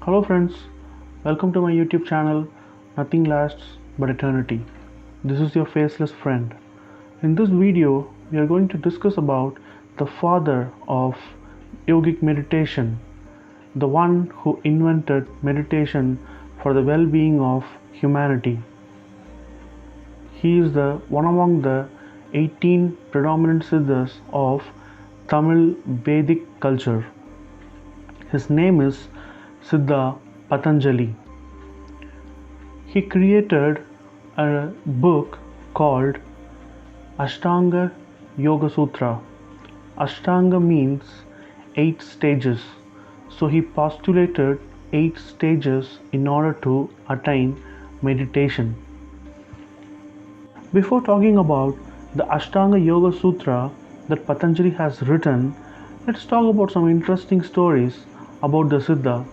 Hello friends, welcome to my YouTube channel Nothing Lasts But Eternity. This is your faceless friend. In this video, we are going to discuss about the father of yogic meditation, the one who invented meditation for the well-being of humanity. He is the one among the 18 predominant siddhas of Tamil Vedic culture. His name is Siddha Patanjali. He created a book called Ashtanga Yoga Sutra. Ashtanga means 8 stages. So he postulated 8 stages in order to attain meditation. Before talking about the Ashtanga Yoga Sutra that Patanjali has written, let's talk about some interesting stories about the Siddha.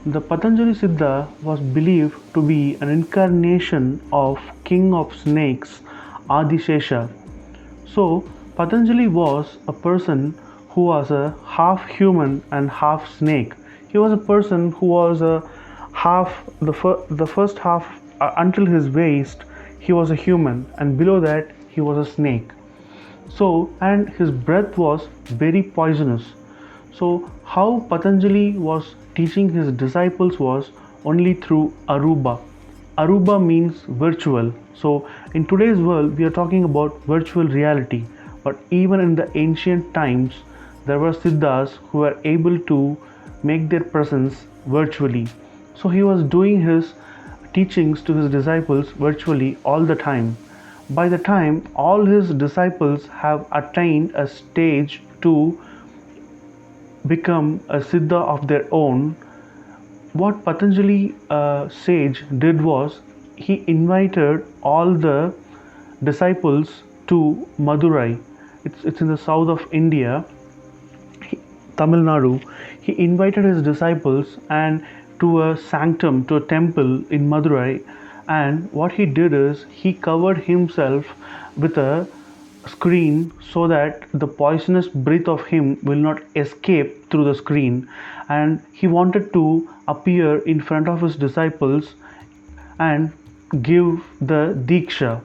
The Patanjali Siddha was believed to be an incarnation of king of snakes Adishesha. So Patanjali was a person who was a half human and half snake. He was a person who was a half the first half until his waist he was a human, and below that he was a snake. So, and his breath was very poisonous. So how Patanjali was teaching his disciples was only through Aruba. Aruba means virtual. So in today's world we are talking about virtual reality, but even in the ancient times there were siddhas who were able to make their presence virtually. So he was doing his teachings to his disciples virtually all the time. By the time all his disciples have attained a stage to become a siddha of their own, what Patanjali sage did was he invited all the disciples to Madurai. It's in the south of India, Tamil Nadu. He invited his disciples and to a sanctum, to a temple in Madurai, and what he did is he covered himself with a screen so that the poisonous breath of him will not escape through the screen, and he wanted to appear in front of his disciples and give the diksha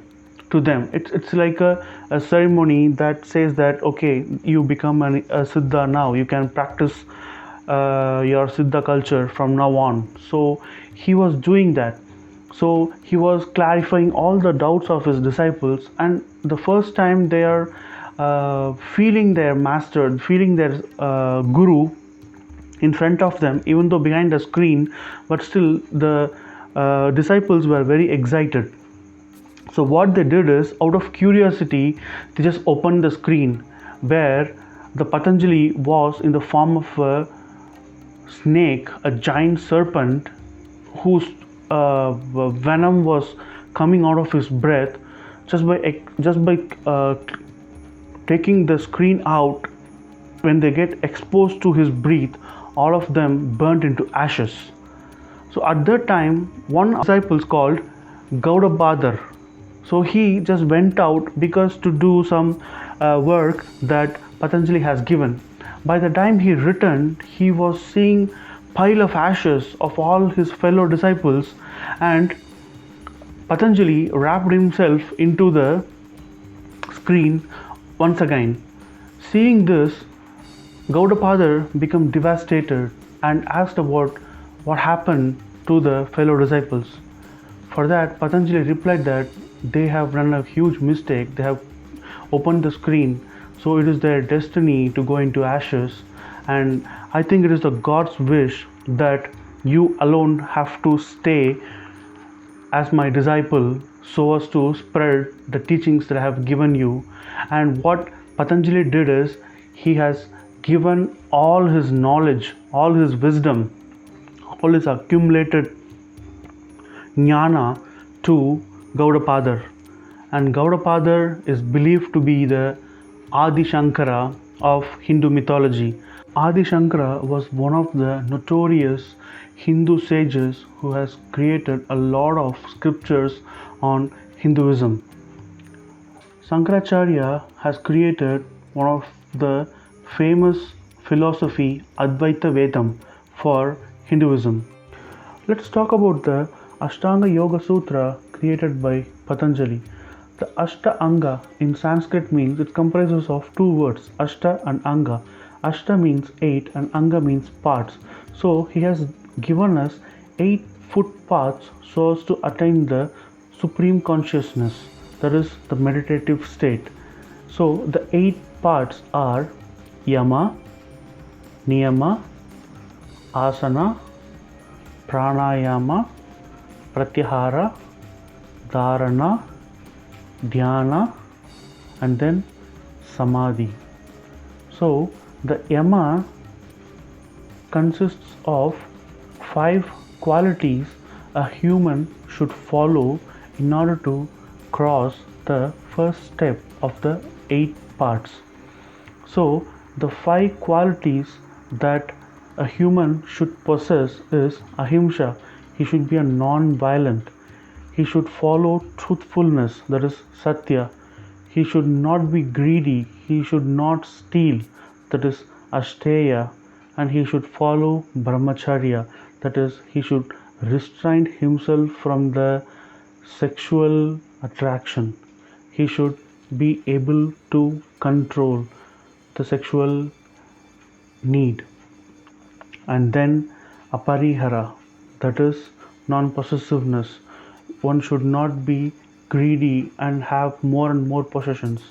to them. It's like a ceremony that says that okay, you become a siddha now, you can practice your siddha culture from now on. So he was doing that. So he was clarifying all the doubts of his disciples, and the first time they are feeling their master, feeling their guru in front of them, even though behind the screen, but still the disciples were very excited. So what they did is, out of curiosity, they just opened the screen where the Patanjali was in the form of a snake, a giant serpent whose venom was coming out of his breath. Just by taking the screen out, when they get exposed to his breath, all of them burnt into ashes. So at that time, one disciple called Gaudabadar, so he just went out because to do some work that Patanjali has given. By the time he returned, he was seeing pile of ashes of all his fellow disciples, and Patanjali wrapped himself into the screen once again. Seeing this, Gaudapadar became devastated and asked about what happened to the fellow disciples. For that, Patanjali replied that they have done a huge mistake. They have opened the screen, so it is their destiny to go into ashes, and I think it is the God's wish that you alone have to stay as my disciple so as to spread the teachings that I have given you. And what Patanjali did is he has given all his knowledge, all his wisdom, all his accumulated jnana to Gaudapadar. And Gaudapadar is believed to be the Adi Shankara of Hindu mythology. Adi Shankara was one of the notorious Hindu sages who has created a lot of scriptures on Hinduism. Shankaracharya has created one of the famous philosophy Advaita Vedam for Hinduism. Let's talk about the Ashtanga Yoga Sutra created by Patanjali. The Ashta Anga in Sanskrit means it comprises of two words, Ashta and Anga. Ashta means 8 and Anga means parts. So he has given us 8 foot paths so as to attain the supreme consciousness, that is the meditative state. So the 8 parts are Yama, Niyama, Asana, Pranayama, Pratyahara, Dharana, Dhyana, and then Samadhi. So the Yama consists of 5 qualities a human should follow in order to cross the first step of the 8 parts. So the 5 qualities that a human should possess is ahimsa. He should be a non-violent. He should follow truthfulness, that is satya. He should not be greedy. He should not steal, that is asteya. And he should follow brahmacharya, that is he should restrain himself from the sexual attraction. He should be able to control the sexual need. And then aparihara, that is non-possessiveness. One should not be greedy and have more and more possessions.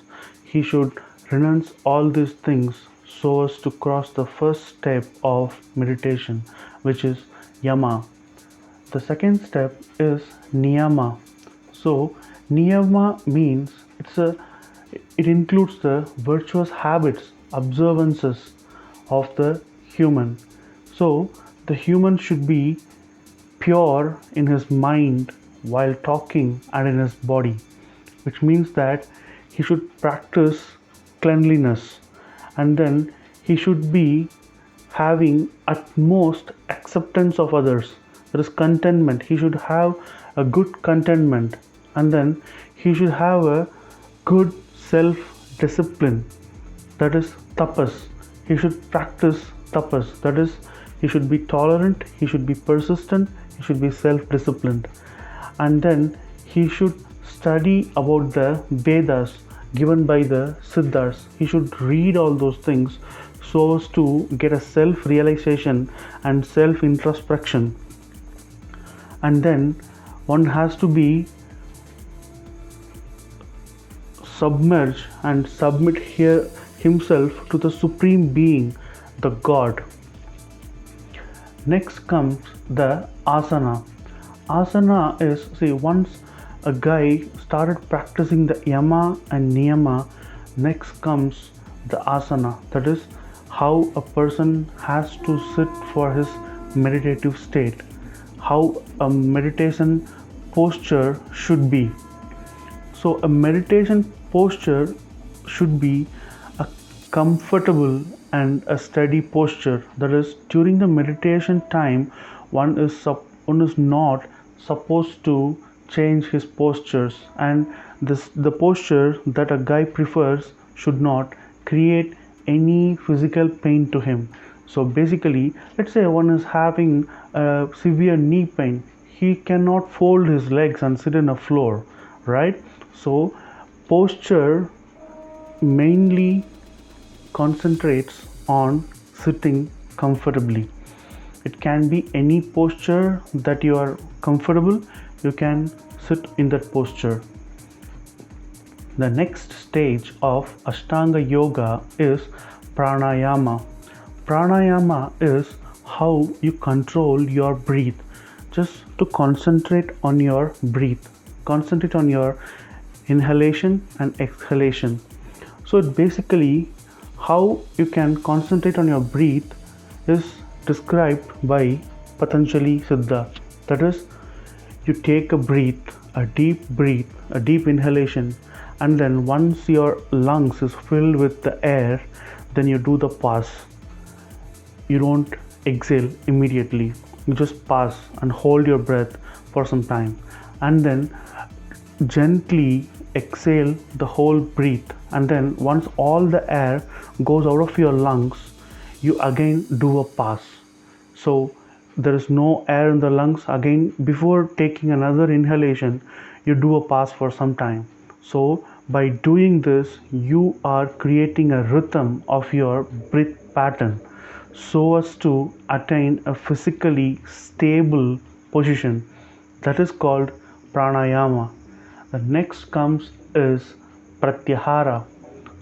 He should renounce all these things so as to cross the first step of meditation, which is yama. The second step is niyama. So niyama means it includes the virtuous habits, observances of the human. So the human should be pure in his mind while talking and in his body, which means that he should practice cleanliness, and then he should be having utmost acceptance of others, that is contentment. He should have a good contentment, and then he should have a good self discipline, that is tapas. He should practice tapas, that is he should be tolerant, he should be persistent, he should be self disciplined. And then he should study about the Vedas given by the Siddhas. He should read all those things so as to get a self realization and self introspection. And then one has to be submerged and submit himself to the supreme being, the God. Next comes the asana. Asana is, see, once a guy started practicing the yama and niyama, next comes the asana, that is how a person has to sit for his meditative state, how a meditation posture should be. So a meditation posture should be a comfortable and a steady posture, that is during the meditation time one is not supposed to change his postures, and the posture that a guy prefers should not create any physical pain to him. So basically, let's say one is having a severe knee pain, he cannot fold his legs and sit in a floor, right? So posture mainly concentrates on sitting comfortably. It can be any posture that you are comfortable, you can sit in that posture. The next stage of Ashtanga Yoga is pranayama. Pranayama is how you control your breath. Just to concentrate on your breath, concentrate on your inhalation and exhalation. So basically how you can concentrate on your breath is described by Patanjali Siddha. That is, you take a breath, a deep inhalation, and then once your lungs is filled with the air, then you do the pass. You don't exhale immediately. You just pass and hold your breath for some time, and then gently exhale the whole breath, and then once all the air goes out of your lungs, you again do a pass. So there is no air in the lungs, again before taking another inhalation you do a pause for some time. So by doing this you are creating a rhythm of your breath pattern so as to attain a physically stable position, that is called pranayama. The next comes is pratyahara.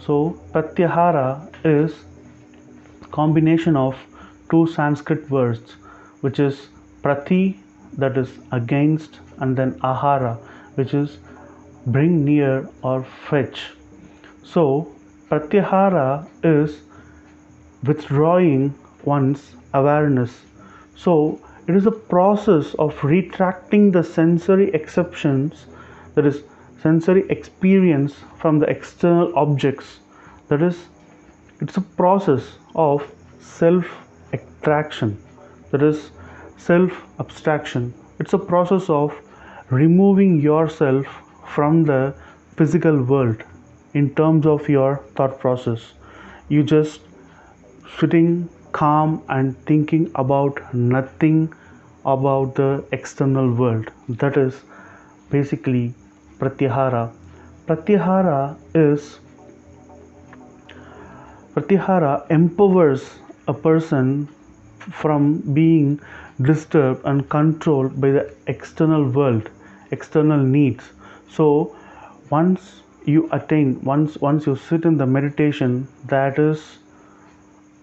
So pratyahara is combination of two Sanskrit words, which is prati, that is against, and then ahara, which is bring near or fetch. So pratyahara is withdrawing one's awareness. So it is a process of retracting the sensory exceptions, that is sensory experience from the external objects. That is, it's a process of self attraction, that is self abstraction. It's a process of removing yourself from the physical world in terms of your thought process. You just sitting calm and thinking about nothing about the external world. That is basically pratyahara. Pratyahara empowers a person from being disturbed and controlled by the external world, external needs. So once once you sit in the meditation, that is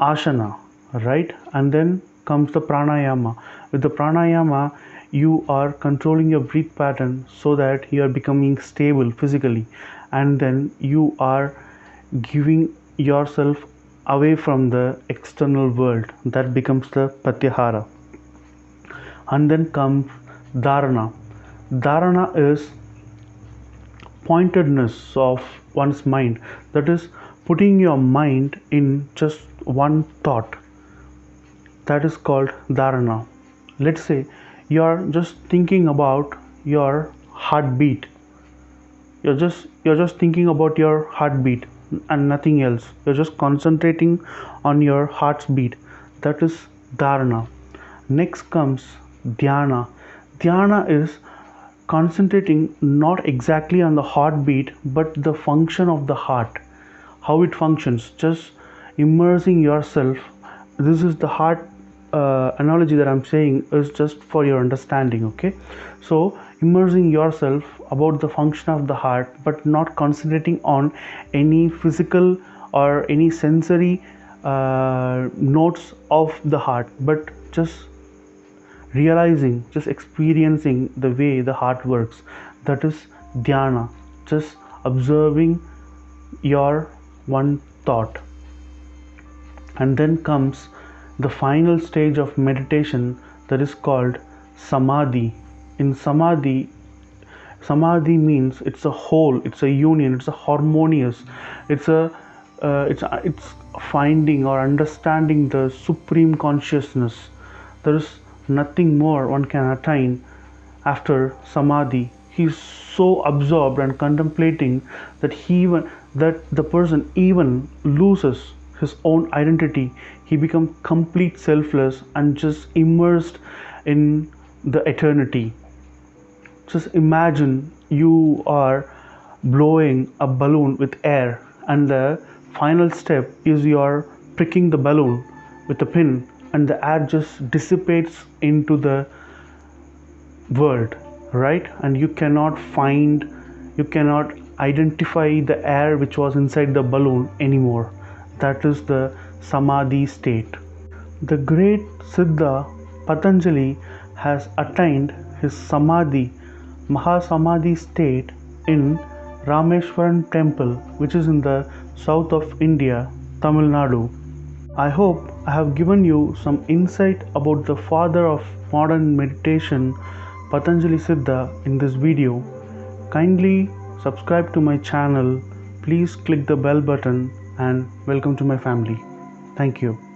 asana, right? And then comes the pranayama. With the pranayama you are controlling your breath pattern so that you are becoming stable physically, and then you are giving yourself away from the external world. That becomes the pratyahara. And then comes dharana. Dharana is pointedness of one's mind, that is putting your mind in just one thought. That is called dharana. Let's say you are just thinking about your heartbeat. You're just thinking about your heartbeat and nothing else. You're just concentrating on your heart's beat. That is dharana. Next comes dhyana. Dhyana is concentrating not exactly on the heartbeat but the function of the heart, how it functions, just immersing yourself. This is the heart analogy that I'm saying is just for your understanding, okay? So immersing yourself about the function of the heart but not concentrating on any physical or any sensory notes of the heart, but just realizing, just experiencing the way the heart works. That is dhyana, just observing your one thought. And then comes the final stage of meditation, that is called samadhi. In samadhi means it's a whole, it's a union, it's a harmonious, it's finding or understanding the supreme consciousness. There is nothing more one can attain after samadhi. He is so absorbed and contemplating that the person even loses his own identity. He becomes complete selfless and just immersed in the eternity. Just imagine you are blowing a balloon with air, and the final step is you are pricking the balloon with a pin, and the air just dissipates into the world, right? And you cannot identify the air which was inside the balloon anymore. That is the samadhi state. The great Siddha Patanjali has attained his samadhi, Mahasamadhi state in Rameshwaram temple, which is in the south of India, Tamil Nadu. I hope I have given you some insight about the father of modern meditation, Patanjali Siddha, in this video. Kindly subscribe to my channel, please click the bell button, and welcome to my family. Thank you.